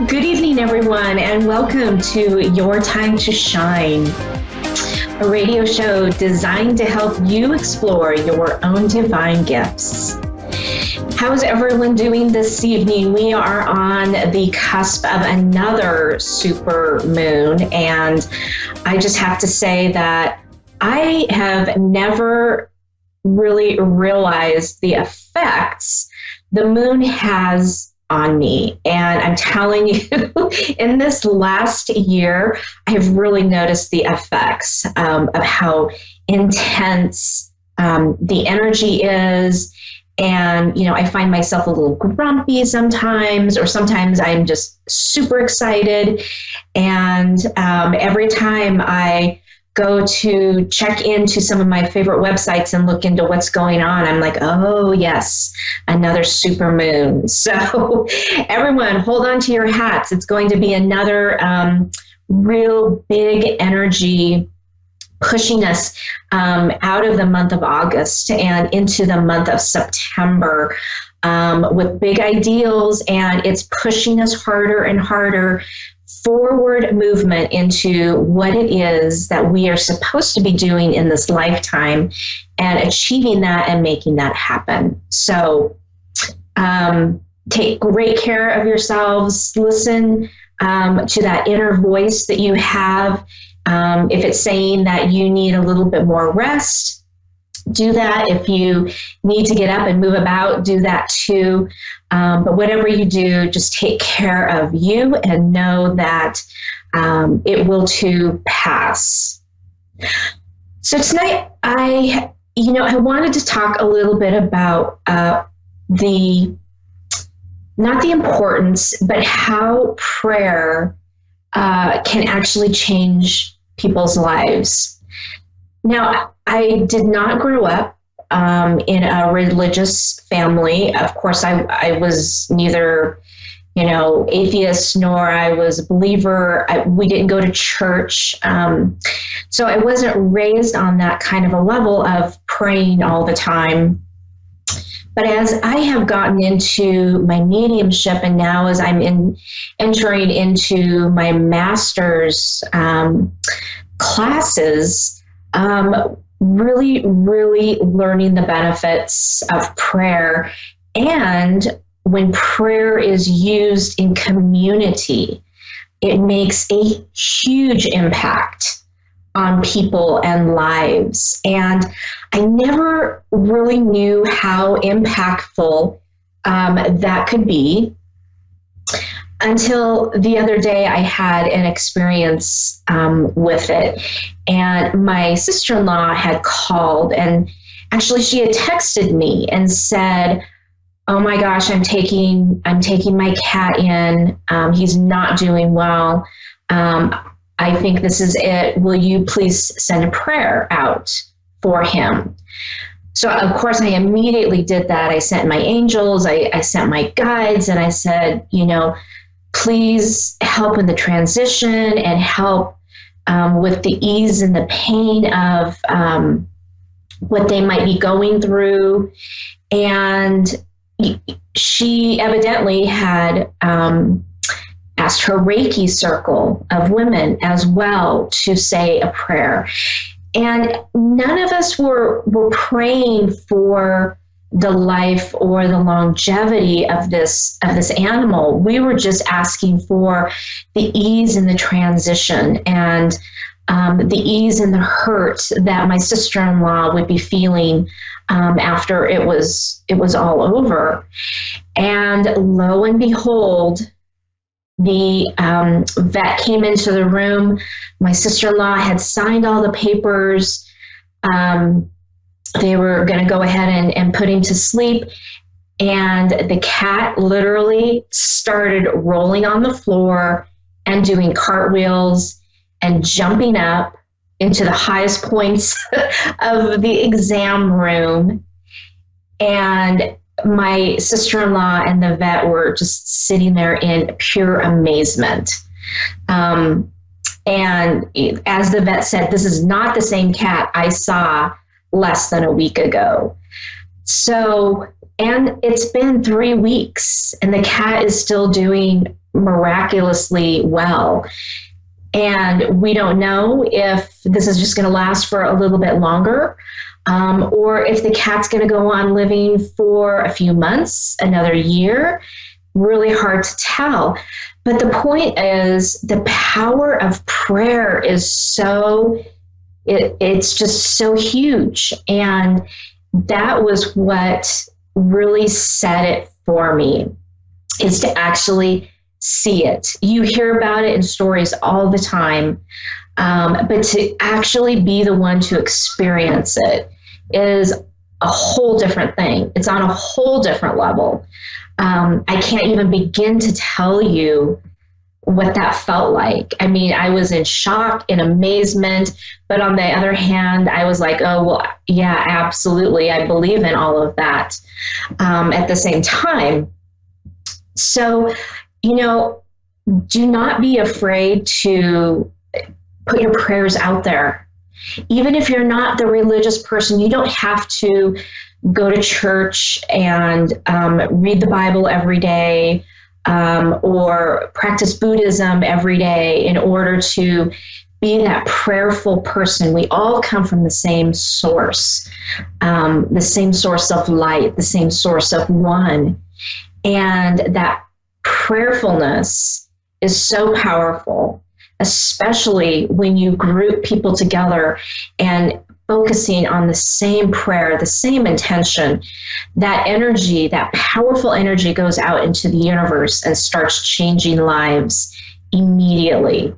Good evening, everyone, and welcome to Your Time to Shine, a radio show designed to help you explore your own divine gifts. How's everyone doing this evening? We are on the cusp of another super moon, and I just have to say that I have never really realized the effects the moon has on me. And I'm telling you, in this last year, I have really noticed the effects of how intense the energy is. And, I find myself a little grumpy sometimes, or sometimes I'm just super excited. And every time I go to check into some of my favorite websites and look into what's going on, I'm like, oh yes, another super moon. So everyone, hold on to your hats. It's going to be another real big energy pushing us out of the month of August and into the month of September with big ideals, and it's pushing us harder and harder forward movement into what it is that we are supposed to be doing in this lifetime and achieving that and making that happen. So take great care of yourselves. Listen to that inner voice that you have. If it's saying that you need a little bit more rest, do that. If you need to get up and move about, do that too. But whatever you do, just take care of you and know that it will too pass. So tonight, I wanted to talk a little bit about not the importance, but how prayer can actually change people's lives. Now, I did not grow up in a religious family. Of course, I was neither, atheist nor I was a believer. We didn't go to church. So I wasn't raised on that kind of a level of praying all the time. But as I have gotten into my mediumship, and now as I'm entering into my master's classes, really, really learning the benefits of prayer. And when prayer is used in community, it makes a huge impact on people and lives. And I never really knew how impactful that could be until the other day I had an experience with it. And my sister-in-law had called, and actually she had texted me and said, oh my gosh, I'm taking my cat in. He's not doing well. I think this is it. Will you please send a prayer out for him? So of course I immediately did that. I sent my angels, I sent my guides, and I said, please help in the transition and help with the ease and the pain of what they might be going through. And she evidently had asked her Reiki circle of women as well to say a prayer. And none of us were praying for the life or the longevity of this animal. We were just asking for the ease in the transition and the ease and the hurt that my sister-in-law would be feeling after it was all over. And lo and behold, the vet came into the room. My sister-in-law had signed all the papers. They were going to go ahead and put him to sleep. And the cat literally started rolling on the floor and doing cartwheels and jumping up into the highest points of the exam room. And my sister-in-law and the vet were just sitting there in pure amazement. And as the vet said, this is not the same cat I saw less than a week ago. So, and it's been 3 weeks and the cat is still doing miraculously well. And we don't know if this is just going to last for a little bit longer, or if the cat's going to go on living for a few months, another year. Really hard to tell. But the point is, the power of prayer is it's just so huge. And that was what really set it for me, is to actually see it. You hear about it in stories all the time, but to actually be the one to experience it is a whole different thing. It's on a whole different level. I can't even begin to tell you what that felt like. I mean, I was in shock, in amazement, but on the other hand, I was like, oh, well, yeah, absolutely. I believe in all of that at the same time. So, do not be afraid to put your prayers out there. Even if you're not the religious person, you don't have to go to church and read the Bible every day, or practice Buddhism every day in order to be that prayerful person. We all come from the same source of light, the same source of one. And that prayerfulness is so powerful, especially when you group people together and focusing on the same prayer, the same intention. That energy, that powerful energy, goes out into the universe and starts changing lives immediately.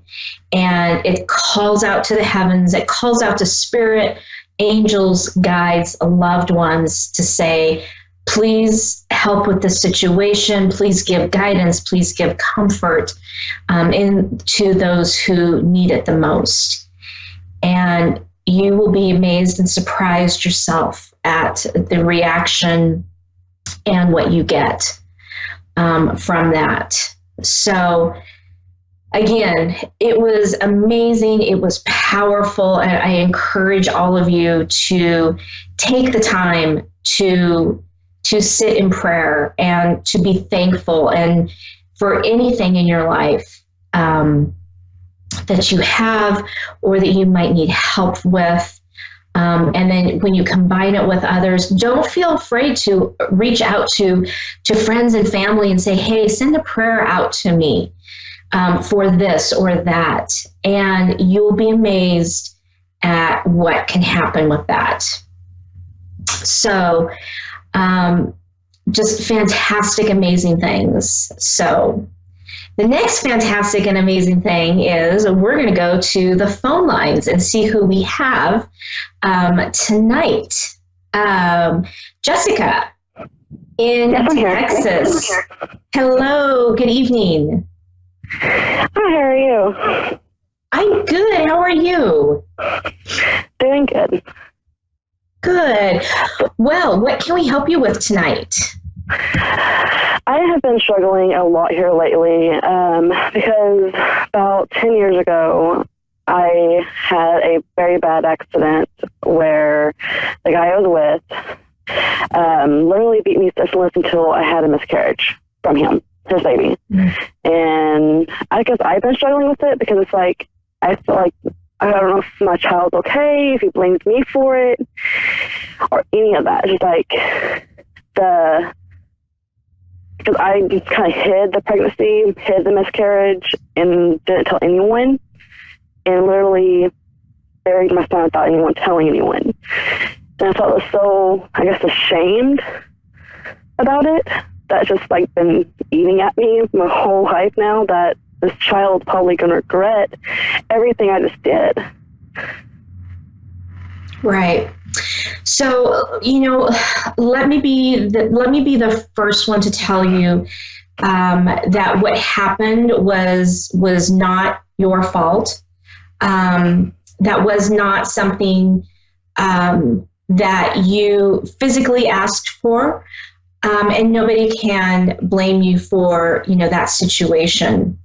And it calls out to the heavens, it calls out to spirit, angels, guides, loved ones to say, please help with this situation, please give guidance, please give comfort to those who need it the most. And you will be amazed and surprised yourself at the reaction and what you get from that. So again, it was amazing. It was powerful. And I encourage all of you to take the time to sit in prayer and to be thankful and for anything in your life that you have or that you might need help with. And then when you combine it with others, don't feel afraid to reach out to friends and family and say, hey, send a prayer out to me for this or that. And you'll be amazed at what can happen with that. So just fantastic, amazing things. So the next fantastic and amazing thing is we're going to go to the phone lines and see who we have tonight. Jessica in Texas. Hello, good evening. Hi, how are you? I'm good. How are you? Doing good. Good. Well, what can we help you with tonight? I have been struggling a lot here lately because about 10 years ago, I had a very bad accident where the guy I was with literally beat me senseless until I had a miscarriage from him, his baby. And I guess I've been struggling with it because it's like, I feel like I don't know if my child's okay, if he blames me for it, or any of that. It's just like because I just kind of hid the pregnancy, hid the miscarriage, and didn't tell anyone, and literally buried my son without anyone telling anyone. And I felt so, I guess, ashamed about it. That's just like been eating at me my whole life now, that this child's probably going to regret everything I just did. Right. So, let me be the first one to tell you that what happened was not your fault. That was not something that you physically asked for, and nobody can blame you for that situation.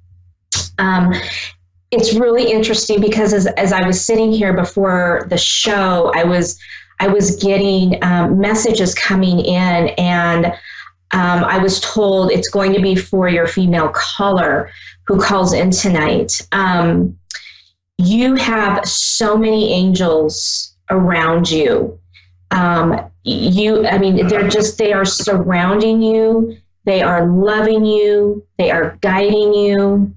It's really interesting because as I was sitting here before the show, I was getting messages coming in, and I was told it's going to be for your female caller who calls in tonight. You have so many angels around you. They are surrounding you. They are loving you. They are guiding you.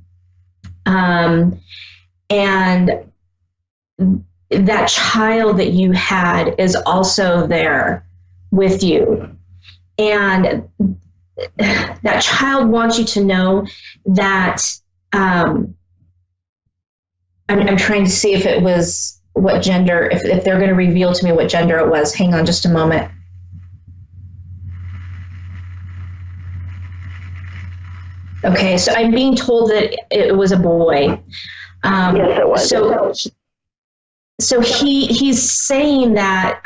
And that child that you had is also there with you. And that child wants you to know that, I'm trying to see if it was what gender, if they're going to reveal to me what gender it was. Hang on just a moment. Okay, so I'm being told that it was a boy. Yes, it was. So he's saying that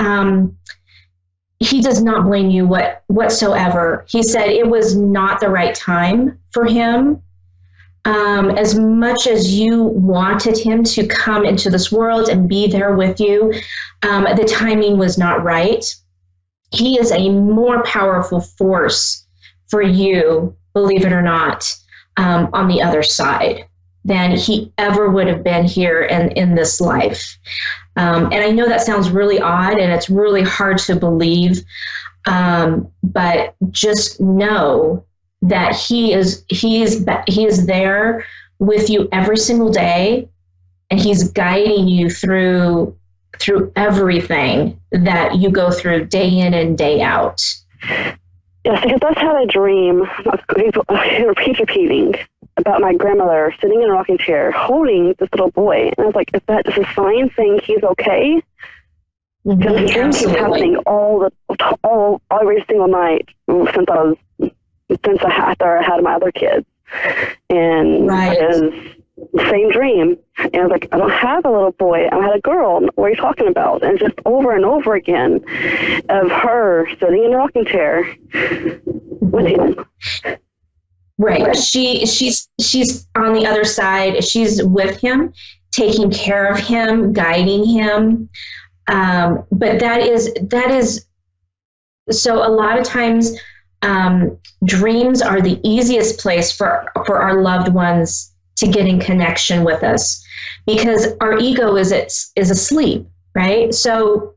he does not blame you whatsoever. He said it was not the right time for him. As much as you wanted him to come into this world and be there with you, the timing was not right. He is a more powerful force for you, believe it or not, on the other side than he ever would have been here in this life. And I know that sounds really odd and it's really hard to believe, but just know that he is there with you every single day, and he's guiding you through everything that you go through day in and day out. Yes, because that's how I dream. He's repeating about my grandmother sitting in a rocking chair holding this little boy. And I was like, is that just a sign saying he's okay? Because the dream keeps happening every single night since after I had my other kids. And it was the same dream. And I was like, I don't have a little boy. I had a girl. What are you talking about? And just over and over again of her sitting in a rocking chair with him. Right. She's on the other side. She's with him, taking care of him, guiding him. But that is so a lot of times dreams are the easiest place for our loved ones to get in connection with us, because our ego is asleep, right? So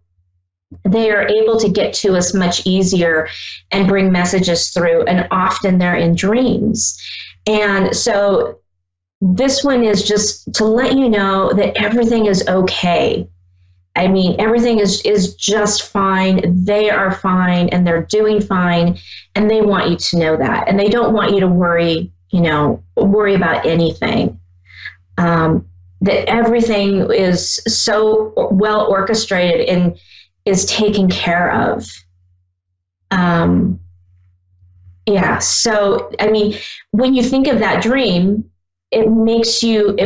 they are able to get to us much easier and bring messages through, and often they're in dreams. And so this one is just to let you know that everything is okay. I mean, everything is just fine. They are fine, and they're doing fine, and they want you to know that. And they don't want you to worry about anything. That everything is so well orchestrated and is taken care of. So, I mean, when you think of that dream, it makes you,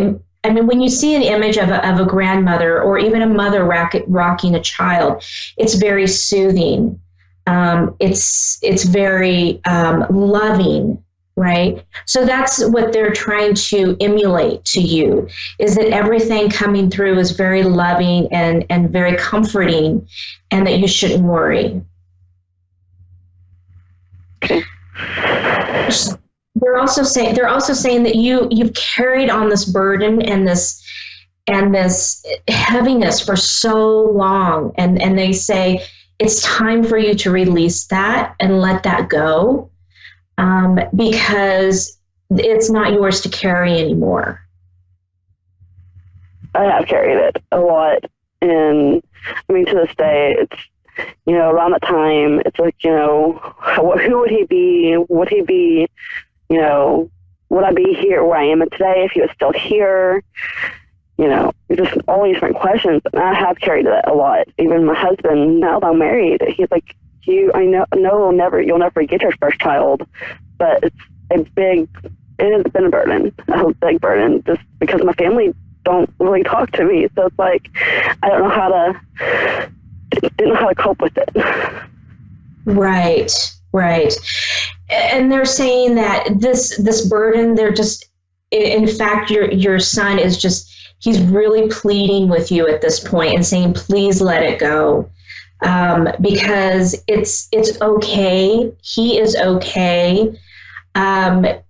when you see an image of a grandmother or even a mother rocking a child, it's very soothing. It's very loving, right? So that's what they're trying to emulate to you, is that everything coming through is very loving and very comforting, and that you shouldn't worry. They're also saying that you've carried on this burden and this heaviness for so long, and they say it's time for you to release that and let that go, because it's not yours to carry anymore. I have carried it a lot, and I mean, to this day, it's, around that time, it's like, who would he be? Would he be, would I be here where I am today if he was still here? Just all these different questions. And I have carried it a lot. Even my husband, now that I'm married, he's like, I know you'll never get your first child, but it has been a burden, a big burden, just because my family don't really talk to me. So it's like, I didn't know how to cope with it. Right. And they're saying that this burden, they're just, in fact, your son is just, he's really pleading with you at this point and saying, please let it go. because it's okay. He is okay.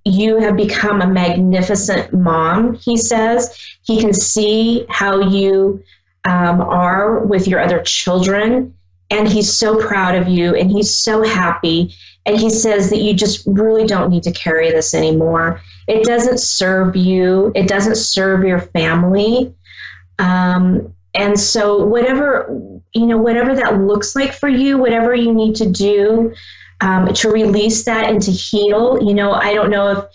You have become a magnificent mom, he says. He can see how you are with your other children, and he's so proud of you, and he's so happy. And he says that you just really don't need to carry this anymore. It doesn't serve you. It doesn't serve your family. And so whatever that looks like for you, whatever you need to do to release that and to heal, I don't know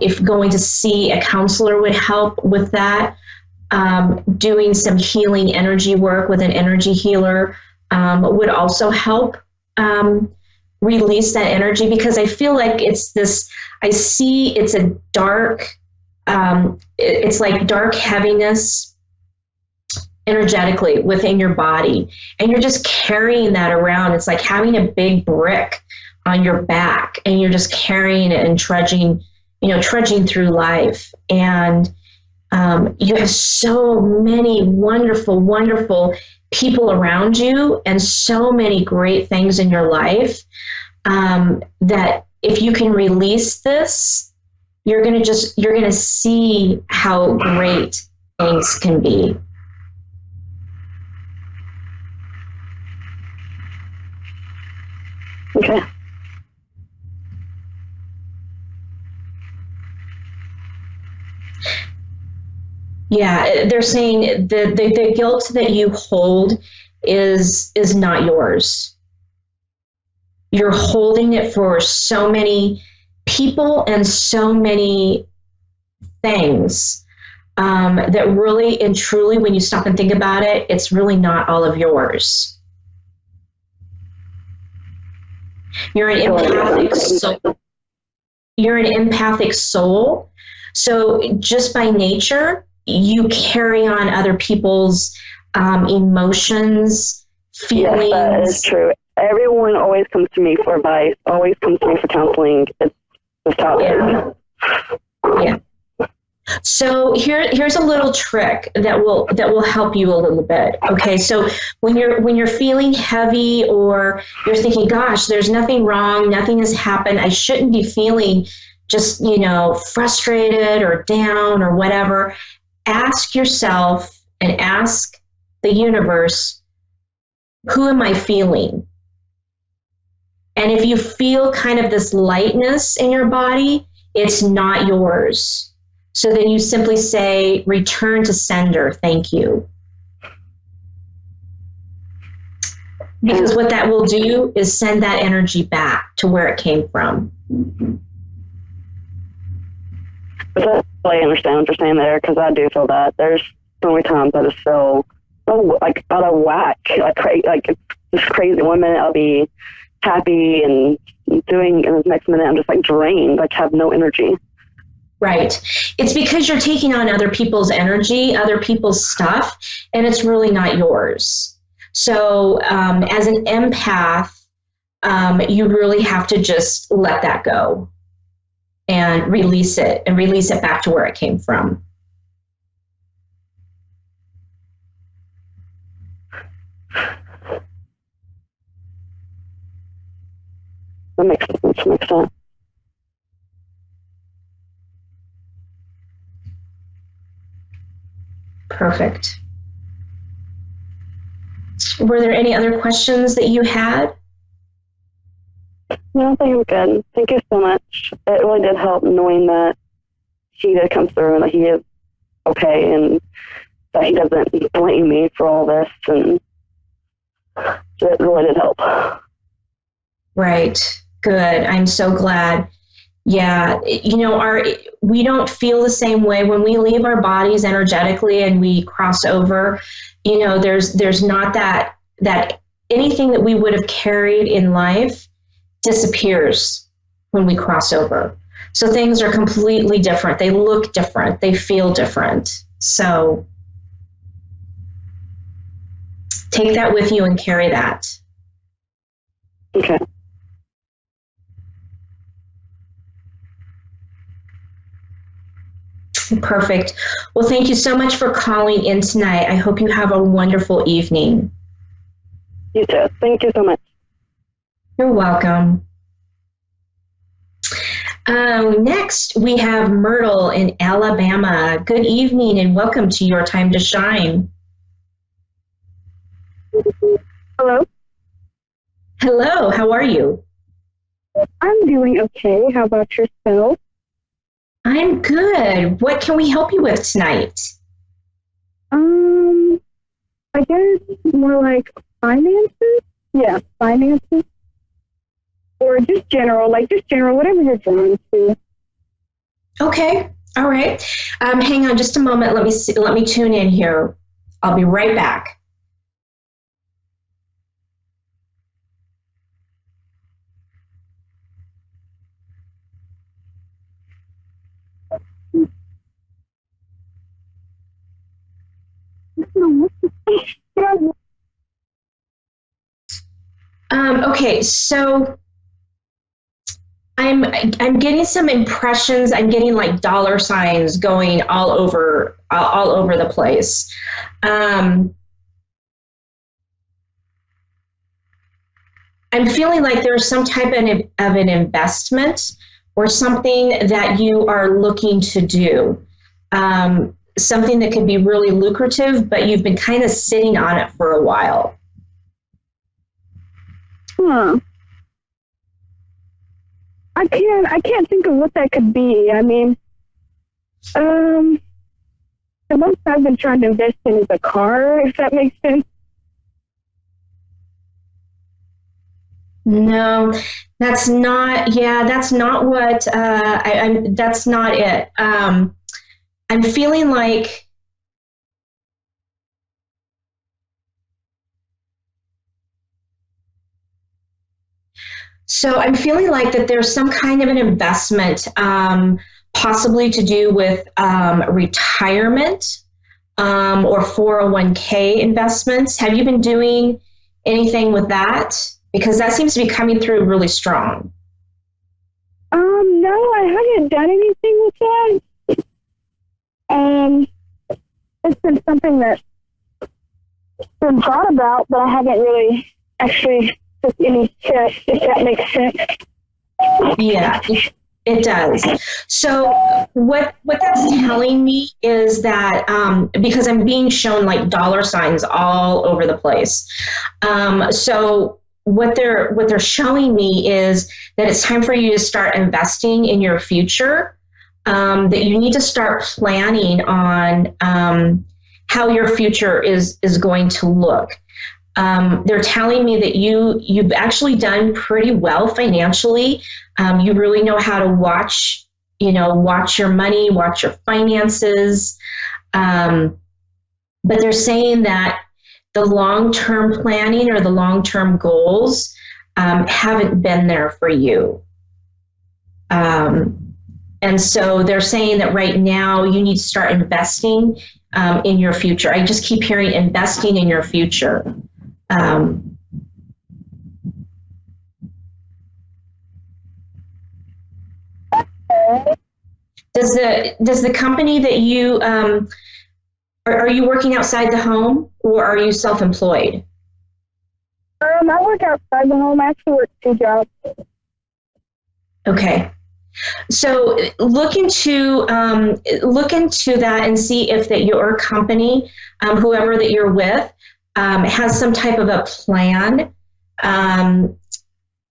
if going to see a counselor would help with that. Doing some healing energy work with an energy healer would also help release that energy, because I feel like it's a dark, it's like dark heaviness energetically within your body, and you're just carrying that around. It's like having a big brick on your back, and you're just carrying it and trudging through life. And you have so many wonderful, wonderful people around you, and so many great things in your life, that if you can release this, you're going to see how great things can be. Okay. Yeah, they're saying the guilt that you hold is not yours. You're holding it for so many people and so many things that really and truly, when you stop and think about it, it's really not all of yours. You're an empathic soul. You're an empathic soul. So just by nature, you carry on other people's emotions, feelings. Yes, that is true. Everyone always comes to me for advice, always comes to me for counseling. It's just how it is. Yeah. So here's a little trick that will help you a little bit. Okay, so when you're feeling heavy, or you're thinking, gosh, there's nothing wrong, nothing has happened, I shouldn't be feeling just frustrated or down or whatever, ask yourself and ask the universe, who am I feeling? And if you feel kind of this lightness in your body, it's not yours. So then you simply say, return to sender, thank you. Because what that will do is send that energy back to where it came from. I understand what you're saying there, because I do feel that. There's so many times I just feel like out of whack, like it's just crazy. 1 minute I'll be happy and doing, and the next minute I'm just like drained, like have no energy. Right. It's because you're taking on other people's energy, other people's stuff, and it's really not yours. So as an empath, you really have to just let that go and release it back to where it came from. That makes sense. Perfect. Were there any other questions that you had? No, I think I'm good. Thank you so much. It really did help knowing that he did come through and that he is okay and that he doesn't blame me for all this, and it really did help. Right. Good. I'm so glad. Yeah. We don't feel the same way when we leave our bodies energetically and we cross over. There's not that anything that we would have carried in life disappears when we cross over. So things are completely different. They look different. They feel different. So take that with you and carry that. Okay. Perfect. Well, thank you so much for calling in tonight. I hope you have a wonderful evening. You too. Thank you so much. You're welcome. Next, we have Myrtle in Alabama. Good evening and welcome to Your Time to Shine. Hello? Hello, how are you? I'm doing okay. How about yourself? I'm good. What can we help you with tonight? I guess more like finances? Yeah, finances. Or just general, whatever you're drawn to. Okay, all right. Hang on just a moment. Let me tune in here. I'll be right back. Okay, so I'm getting some impressions. I'm getting like dollar signs going all over the place. I'm feeling like there's some type of an investment or something that you are looking to do. Something that could be really lucrative, but you've been kind of sitting on it for a while. Huh. I can't think of what that could be. I mean, the most I've been trying to invest in is a car, if that makes sense. No, that's not. Yeah, that's not what. That's not it. I'm feeling like. So I'm feeling like that there's some kind of an investment, possibly to do with retirement or 401k investments. Have you been doing anything with that? Because that seems to be coming through really strong. No, I haven't done anything with that. It's been something that's been thought about, but I haven't really actually took any steps, if that makes sense. Yeah, it does. So what that's telling me is that because I'm being shown like dollar signs all over the place. So what they're showing me is that it's time for you to start investing in your future. That you need to start planning on how your future is going to look. They're telling me that you've actually done pretty well financially. You really know how to watch your money, watch your finances. But they're saying that the long-term planning or the long-term goals haven't been there for you. And so they're saying that right now you need to start investing in your future. I just keep hearing investing in your future. Does the company that you are you working outside the home or are you self-employed? I work outside the home. I actually work 2 jobs. Okay. So look into that and see if that your company, whoever that you're with, has some type of a plan,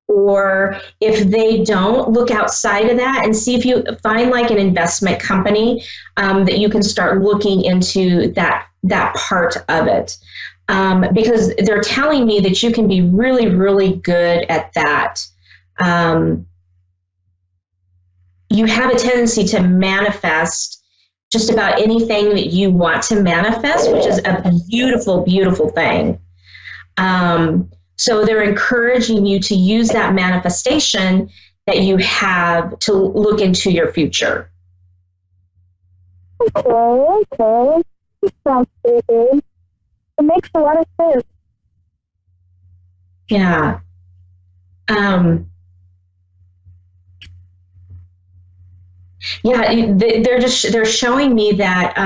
or if they don't, look outside of that and see if you find like an investment company that you can start looking into that part of it, because they're telling me that you can be really, really good at that. You have a tendency to manifest just about anything that you want to manifest, which is a beautiful, beautiful thing. So they're encouraging you to use that manifestation that you have to look into your future. Okay. That sounds pretty good. It makes a lot of sense. Yeah. Yeah, they're showing me that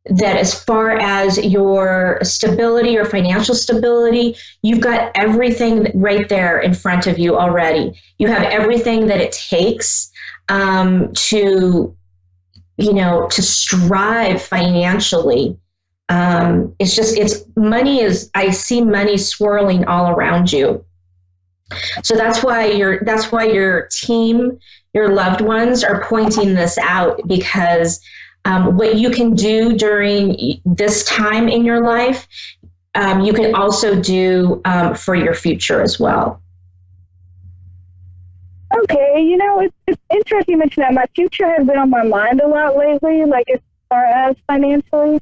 that as far as your stability or financial stability, you've got everything right there in front of you already. You have everything that it takes to strive financially. I see money swirling all around you. So that's why your team, your loved ones are pointing this out, because what you can do during this time in your life, you can also do for your future as well. Okay, it's interesting you mention that. My future has been on my mind a lot lately, like as far as financially.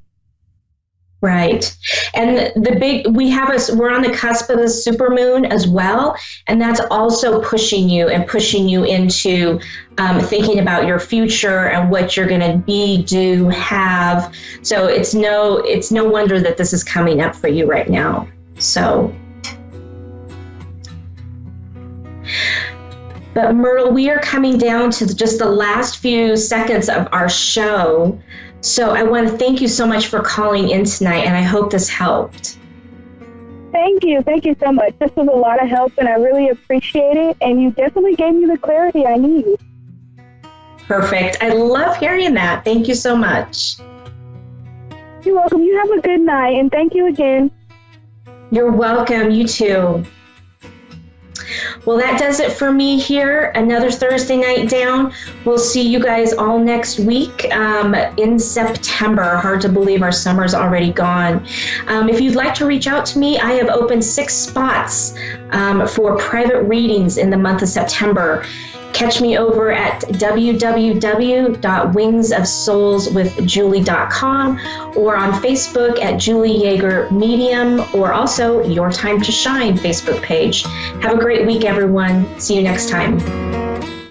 Right. And we're on the cusp of the supermoon as well. And that's also pushing you into thinking about your future and what you're going to be, do, have. So it's no wonder that this is coming up for you right now. So, but Myrtle, we are coming down to just the last few seconds of our show. So I want to thank you so much for calling in tonight, and I hope this helped. Thank you so much. This was a lot of help, and I really appreciate it, and you definitely gave me the clarity I need. Perfect. I love hearing that. Thank you so much. You're welcome. You have a good night, and thank you again. You're welcome. You too. Well, that does it for me here. Another Thursday night down. We'll see you guys all next week in September. Hard to believe our summer's already gone. If you'd like to reach out to me, I have opened 6 spots for private readings in the month of September. Catch me over at www.wingsofsoulswithjulie.com or on Facebook at Julie Yeager Medium, or also Your Time to Shine Facebook page. Have a great week, everyone. See you next time.